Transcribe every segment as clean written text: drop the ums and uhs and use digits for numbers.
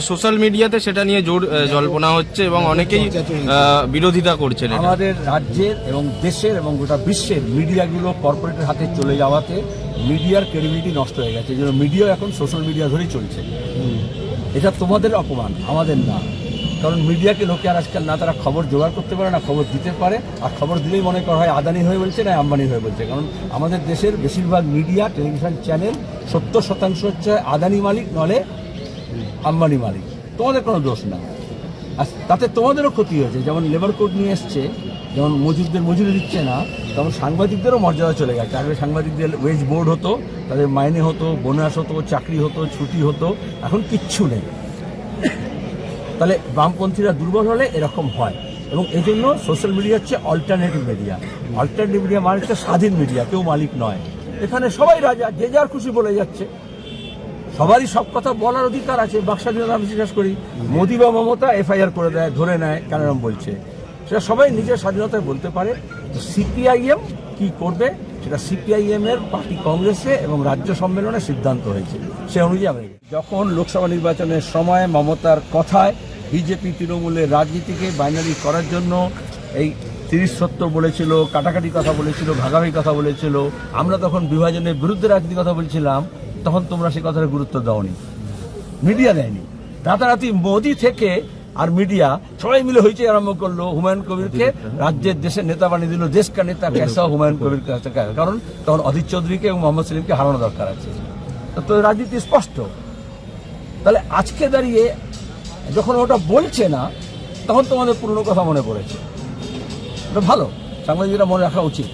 Social মিডিয়াতে সেটা নিয়ে জোর জল্পনা হচ্ছে এবং অনেকেই বিরোধিতা করছেন। আমাদের রাজ্যের এবং দেশের এবং গোটা বিশ্বের মিডিয়াগুলো কর্পোরেটের হাতে চলে যাওয়াতে মিডিয়ার ক্রেডিবিলিটি নষ্ট হয়ে গেছে। এই জন্য মিডিয়া এখন সোশ্যাল মিডিয়া ধরেই চলছে। এটা তোমাদের অপমান, আমাদের না। কারণ মিডিয়াকে লোকে আর আজকাল না তারা খবর জোগাড় করতে পারে না, খবর দিতে পারে। আর খবর দিলেই মনে করা হয় আদানি হয়ে বলছে না আম্বানি হয়ে বলছে। কারণ আমাদের দেশের বেশিরভাগ মিডিয়া টেলিভিশন চ্যানেল 70% হচ্ছে আদানি মালিক, নলে আম্বানি মালিক। তোমাদের কোনো দোষ না। আর তাতে তোমাদেরও ক্ষতি হয়েছে। যেমন লেবার কোড নিয়ে এসছে, যেমন মজুরদের মজুরি দিচ্ছে না, তেমন সাংবাদিকদেরও মর্যাদা চলে গেছে। আগে সাংবাদিকদের ওয়েজ বোর্ড হতো, তাদের মাইনে হতো, বোনাস হতো, চাকরি হতো, ছুটি হতো, এখন কিচ্ছু নেই। তাহলে বামপন্থীরা দুর্বল হলে এরকম হয়। এবং এই জন্য সোশ্যাল মিডিয়া হচ্ছে অল্টারনেটিভ মিডিয়া। অল্টারনেটিভ মিডিয়া মানে হচ্ছে স্বাধীন মিডিয়া, কেউ মালিক নয়। এখানে সবাই রাজা, যে যার খুশি বলে যাচ্ছে। সবারই সব কথা বলার অধিকার আছে। বাকস্বাধীনতা আমি বিশ্বাস করি। মোদি বা মমতা এফআইআর করে দেয়, ধরে নেয়, কেন এরকম বলছে, সেটা সবাই নিজের স্বাধীনতায় বলতে পারে। সিপিআইএম কি করবে সেটা সিপিআইএম এর পার্টি কংগ্রেসে এবং রাজ্য সম্মেলনে সিদ্ধান্ত হয়েছে, সে অনুযায়ী আমি। যখন লোকসভা নির্বাচনের সময় মমতার কথায় বিজেপি তৃণমূলের রাজনীতিকে বাইনারি করার জন্য এই 30-70 বলেছিল, কাটাকাটি কথা বলেছিল, ভাগাভাগি কথা বলেছিল, আমরা তখন বিভাজনের বিরুদ্ধে রাজনীতির কথা বলছিলাম, তখন তোমরা সেই কথাটা গুরুত্ব দাওনি, মিডিয়া দেয়নি। রাতারাতি মোদি থেকে আর মিডিয়া সবাই মিলে হয়েছে আরম্ভ করলো, হুমায়ুন কবিরকে রাজ্যের দেশের নেতা বানিয়ে দিল, দেশ কা নেতা কেসা হুমায়ুন কবির কাছে। কারণ তখন অধীর চৌধুরীকে এবং মোহাম্মদ সেলিমকে হারানো দরকার আছে। তো রাজনীতি স্পষ্ট। তাহলে আজকে দাঁড়িয়ে যখন ওটা বলছে না, তখন তোমাদের পুরনো কথা মনে পড়েছে। ওটা ভালো, সাংবাদিকরা মনে রাখা উচিত।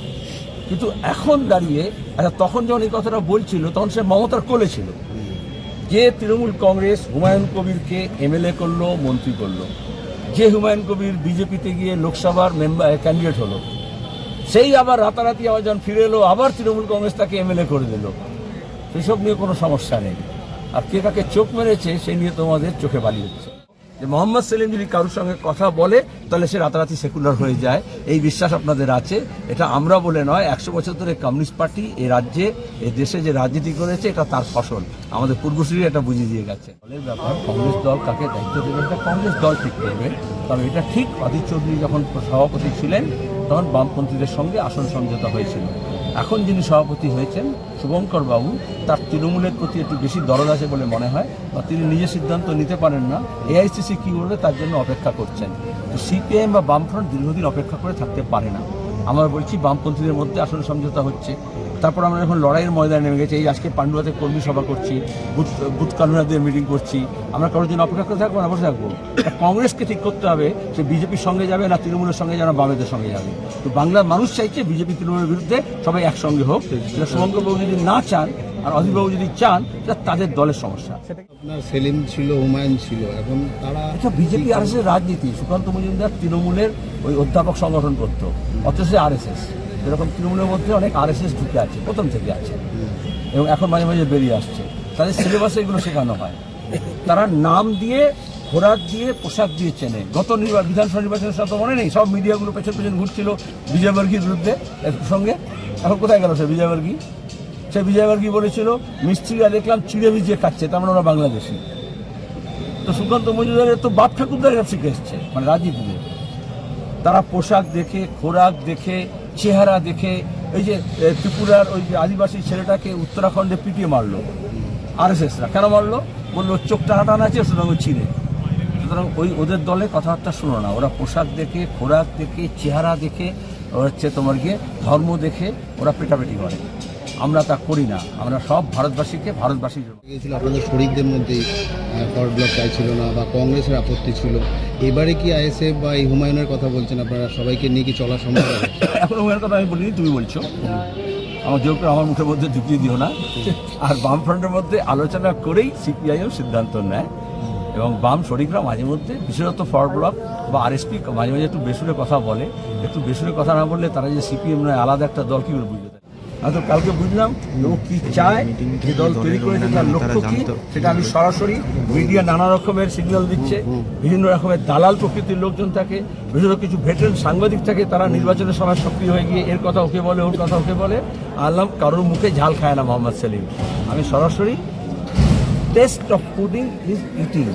কিন্তু এখন দাঁড়িয়ে আচ্ছা, তখন যখন এই কথাটা বলছিল তখন সে মমতার কোলে ছিল। যে তৃণমূল কংগ্রেস হুমায়ুন কবিরকে এমএলএ করলো, মন্ত্রী করলো, যে হুমায়ুন কবির বিজেপিতে গিয়ে লোকসভার ক্যান্ডিডেট হলো, সেই আবার রাতারাতি আবার যখন ফিরে এলো, আবার তৃণমূল কংগ্রেস তাকে এমএলএ করে দিল। সেসব নিয়ে কোনো সমস্যা নেই। আর কে কাকে চোখ মেরেছে সেই নিয়ে তোমাদের চোখে বালি হচ্ছে। যে মোহাম্মদ সেলিম যদি কারোর সঙ্গে কথা বলে তাহলে সে রাতারাতি সেকুলার হয়ে যায়, এই বিশ্বাস আপনাদের আছে। এটা আমরা বলে নয়, 100 বছর ধরে কমিউনিস্ট পার্টি এই রাজ্যে, এই দেশে যে রাজনীতি করেছে, এটা তার ফসল। আমাদের পূর্বসূরি এটা বুঝিয়ে দিয়ে গেছে। দলের ব্যাপার, কংগ্রেস দল কাকে দায়িত্ব দেবে এটা কংগ্রেস দল ঠিক করবে। তবে এটা ঠিক, অধীর চৌধুরী যখন সভাপতি ছিলেন তখন বামপন্থীদের সঙ্গে আসন সমঝোতা হয়েছিল। এখন যিনি সভাপতি হয়েছেন শুভঙ্কর বাবু, তার তৃণমূলের প্রতি একটু বেশি দরদ আছে বলে মনে হয়, বা তিনি নিজে সিদ্ধান্ত নিতে পারেন না। এআইসিসি কী করবে তার জন্য অপেক্ষা করছেন। তো সিপিআইএম বা বামফ্রন্ট দীর্ঘদিন অপেক্ষা করে থাকতে পারে না। আমরা বলছি বামপন্থীদের মধ্যে আসন সমঝোতা হচ্ছে, তারপর আমরা এখন লড়াইয়ের ময়দানে নেমে গেছি। এই আজকে পান্ডুয়াতে কর্মী সভা করছি, বুথ কনভেনারদের মিটিং করছি। আমরা কারোর জন্য অপেক্ষা করে থাকবো না, বসে থাকবো। কংগ্রেসকে ঠিক করতে হবে সে বিজেপির সঙ্গে যাবে না তৃণমূলের সঙ্গে যাবে না বামেদের সঙ্গে যাবে। তো বাংলার মানুষ চাইছে বিজেপি তৃণমূলের বিরুদ্ধে সবাই একসঙ্গে হোক। শুভঙ্করবাবু যদি না চান আর অধীরবাবু যদি চান, তাদের দলের সমস্যা। আপনার সেলিম ছিল, হুমায়ুন ছিল, এখন তারা এটা বিজেপি আরএসএস রাজনীতি। সুকান্ত মজুমদার তৃণমূলের ওই অধ্যাপক সংগঠন করতো, অথচ আরএসএস। যেরকম তৃণমূলের মধ্যে অনেক আরএসএস ঢুকে আছে, প্রথম থেকে আছে, এবং এখন মাঝে মাঝে বেরিয়ে আসছে। তাদের সিলেবাসে এগুলো শেখানো হয়। তারা নাম দিয়ে, খোরাক দিয়ে, পোশাক দিয়ে চেনে। গত বিধানসভা নির্বাচনের সাথে মনে নেই, সব মিডিয়াগুলো পেছন পেছন ঘুরছিল বিজয়বর্গীর বিরুদ্ধে এর সঙ্গে। এখন কোথায় গেল সে বিজয়বর্গী? সে বিজয়বর্গী বলেছিল মিস্ত্রিরা দেখলাম চিড়ে ভিজিয়ে খাচ্ছে, তার মানে ওরা বাংলাদেশি। তো সুকান্ত মজুমদারের তো বাপ ঠাকুরদার সব শিখে এসছে, মানে রাজনীতিতে। তারা পোশাক দেখে, খোরাক দেখে, চেহারা দেখে। এই যে ত্রিপুরার ওই যে আদিবাসী ছেলেটাকে উত্তরাখণ্ডে পিটিয়ে মারলো আরএসএসরা, কেন মারলো? বললো চোখটা হাঁটান আছে, সুতরাং ছিঁড়ে। সুতরাং ওদের দলে কথাবার্তা শুনো না। ওরা পোশাক দেখে, খোরাক দেখে, চেহারা দেখে, ওরা হচ্ছে তোমার গিয়ে ধর্ম দেখে ওরা পেটাপেটি করে। আমরা তা করি না। আমরা সব ভারতবাসীকে ভারতবাসীর জন্য গিয়েছিল। আপনাদের শরিকদের মধ্যে ফরওয়ার্ড ব্লক চাইছিল না, বা কংগ্রেসের আপত্তি ছিল। এবারে কি আইএসএফ বা এই হুমায়ুনের কথা বলছেন, আপনারা সবাইকে নিয়ে কি চলা সম্ভব হবে? এখন হুমায়ুনের কথা আমি বলিনি, তুমি বলছো। আমার জোর করে আমার মুখের মধ্যে ঢুকিয়ে দিও না। আর বামফ্রন্টের মধ্যে আলোচনা করেই সিপিআইএম সিদ্ধান্ত নেয়, এবং বাম শরিকরা মাঝে মধ্যে, বিশেষত ফরওয়ার্ড ব্লক বা আরএসপি মাঝে মাঝে একটু বেসুরে কথা বলে। একটু বেসুরে কথা না বললে তারা যে সিপিএম নয়, আলাদা একটা দল কী করে বুঝতে দেয়। তো কালকে বুঝলাম লোক কি চায়, যে দল তৈরি করেছে তার লক্ষ্য কি, সেটা আমি সরাসরি মিডিয়া নানা রকমের সিগন্যাল দিচ্ছে। বিভিন্ন রকমের দালাল প্রকৃতির লোকজন থাকে, বিশেষ কিছু ভেটেরান সাংবাদিক থাকে, তারা নির্বাচনের সময় সক্রিয় হয়ে গিয়ে এর কথা ওকে বলে, ওর কথা ওকে বলে। আল্লাহ কারোর মুখে ঝাল খায় না মোহাম্মদ সেলিম। আমি সরাসরি test of pudding is eating,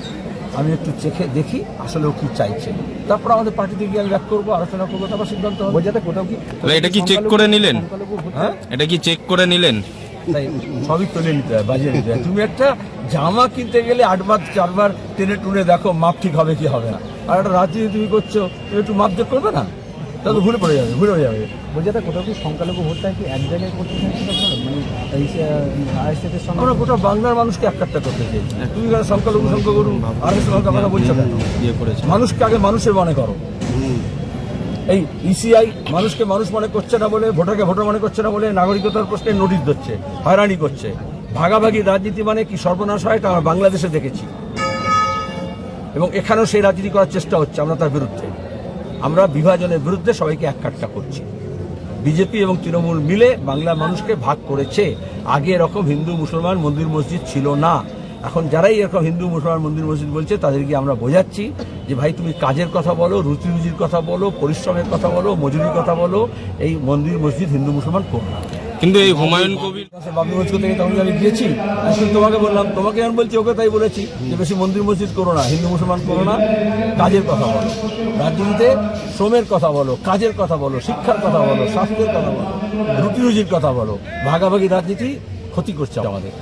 আমি একটু চেখে দেখি আসলে ও কি চাইছে, তারপর আমাদের পার্টিতে গিয়ে আমি ব্যাক করবো, আলোচনা করবো, তারপর সিদ্ধান্ত হবে। বোঝাতে কোথাও কি তবে এটা কি চেক করে নিলেন? হ্যাঁ, এটা কি চেক করে নিলেন? তাই সবই তুলে নিতে হয়, বাজিয়ে নিতে হয়। তুমি একটা জামা কিনতে গেলে 8বার 4বার টেনে টুনে দেখো মাপ ঠিক হবে কি হবে না। আর একটা রাজনীতি তুমি করছো, তুমি একটু মাপ চেক করবে না, তা তো ভুলে পড়ে যাবে, ভুলে হয়ে যাবে। বোঝাতে কোথাও কি সংখ্যালঘু ভোটটা কি এক জায়গায় করতে চাইছেন আপনারা, মানে এই আইএসএফ এর সঙ্গে? আমরা গোটা বাংলার মানুষকে একটা করতে চাই। তুমি কেন সংখ্যালঘু সংখ্যাগুরু আর সংখ্যা কথা বলছো কেন? ইয়ে করেছে। মানুষকে আগে মানুষের মনে করো। এই ইসিআই মানুষকে মানুষ মনে করছে না বলে, ভোটারকে ভোটার মনে করছে না বলে নাগরিকতার প্রশ্নে নোটিশ দিচ্ছে, হয়রানি করছে। ভাগাভাগি রাজনীতি মানে কি সর্বনাশ হয়, এটা আমরা বাংলাদেশে দেখেছি এবং এখানেও সেই রাজনীতি করার চেষ্টা হচ্ছে। আমরা তার বিরুদ্ধে, আমরা বিভাজনের বিরুদ্ধে, সবাইকে এক কাট্টা করছি। বিজেপি এবং তৃণমূল মিলে বাংলার মানুষকে ভাগ করেছে। আগে এরকম হিন্দু মুসলমান মন্দির মসজিদ ছিল না। এখন যারাই এরকম হিন্দু মুসলমান মন্দির মসজিদ বলছে তাদেরকে আমরা বোঝাচ্ছি যে ভাই তুমি কাজের কথা বলো, রুচি রুজির কথা বলো, পরিশ্রমের কথা বলো, মজুরির কথা বলো। এই মন্দির মসজিদ হিন্দু মুসলমান করো না। কিন্তু এই হুমায়ুন কবির বাবুগঞ্জ থেকে তখন আমি গিয়েছি, এখন তোমাকে বললাম, তোমাকে আমি বলছি, ওকে তাই বলেছি যে বেশি মন্দির মসজিদ করো না, হিন্দু মুসলমান করো না, কাজের কথা বলো। রাজনীতিতে শ্রমের কথা বলো, কাজের কথা বলো, শিক্ষার কথা বলো, স্বাস্থ্যের কথা বলো, রুটি রুজির কথা বলো। ভাগাভাগি রাজনীতি ক্ষতি করছে আমাদের।